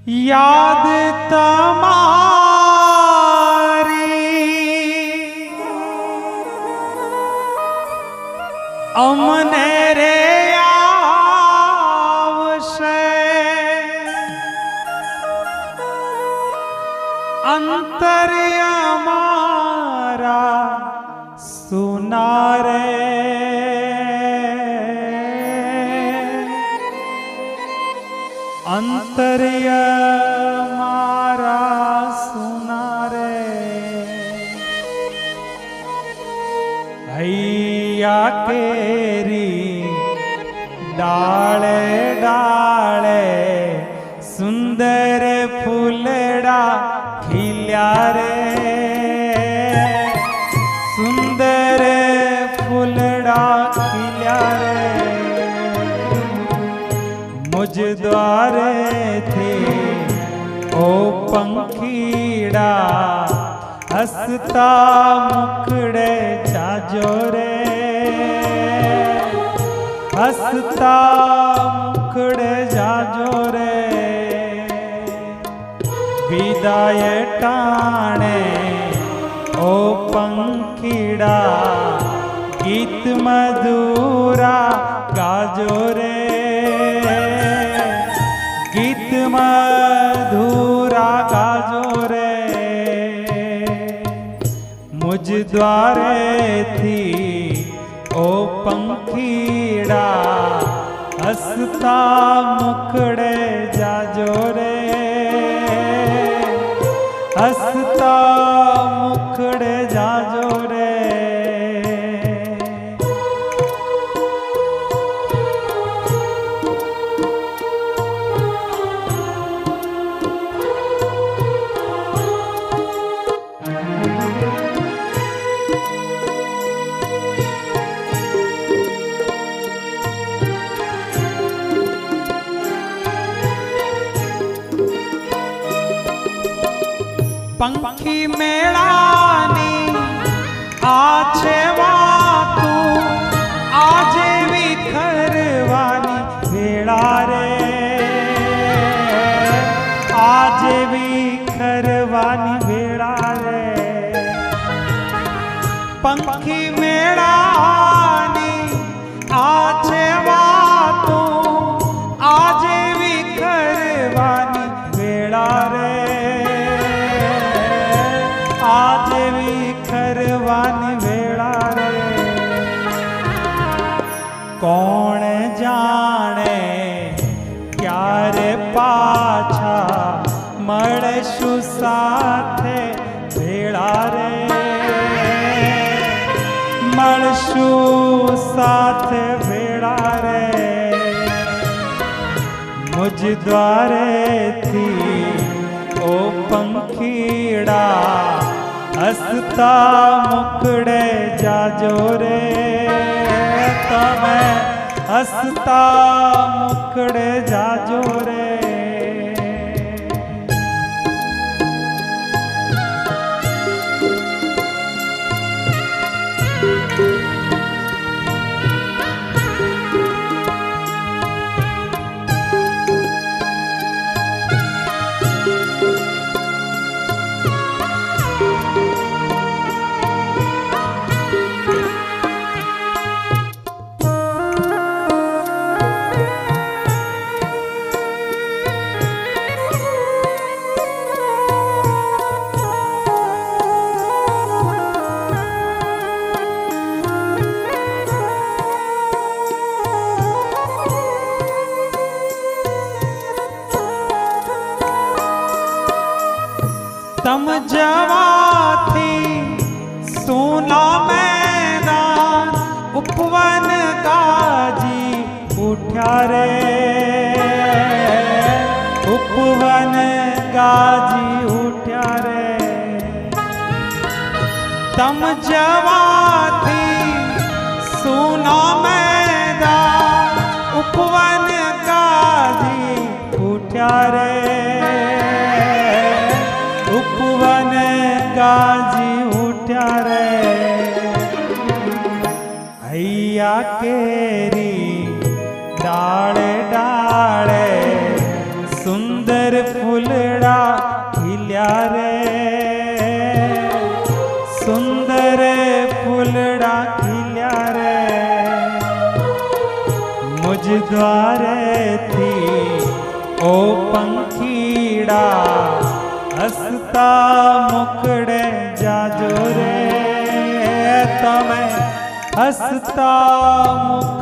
याद तमारी अमने रे आवशे अंतर अमारा सुना रे अंतर्य मारा सुना रे हैया केरी डाले डाले सुंदर फूलड़ा खिल्या रे सुंदर फूलड़ा खिल्या रे मुझ द्वारे थे ओ पंखीड़ा हसता मुखड़े जाजो रे हसता मुखड़े जाजो रे विदाय टाणे ओ पंखीड़ा गीत मधुरा गाजो रे गीत मधुरा गाजो रे मुझ द्वारे थी ओ पंखीड़ा हसता मुखड़े जाजो रे हसता मुखड़े जाजो रे पंखी मेळानी आछे वातू आजे विखरवानी वेळा रे आजे विखरवानी वेळा रे पंखी मेळानी आछे वातू आजे विखरवानी वेळा रे आज विखरवानी वेळा रे कौन जाने क्यारे पाछा मळशु साथे भेळा रे मळशु साथे भेळा रे मुझ द्वारे थी ओ पंखीड़ा हसता मुखड़े जाजो रे तमे हसता मुखड़े जाजो रे तम जवाथी सोना मैदान उपवन गाजी उठ्या रे उपवन गाजी उठ्या रे तम जवाथी सोना मैदान उपवन गाजी उठ्या रे उपवन गाजी उठ्या रे हैया केरी डाले डाले સુંદર ફૂલડા ખીલ્યા રે, સુંદર ફૂલડા ખીલ્યા રે, મુજ દ્વારેથી ઓ પંખીડા હસતા મુકડે જાજો રે, તમે હસતા મુકડે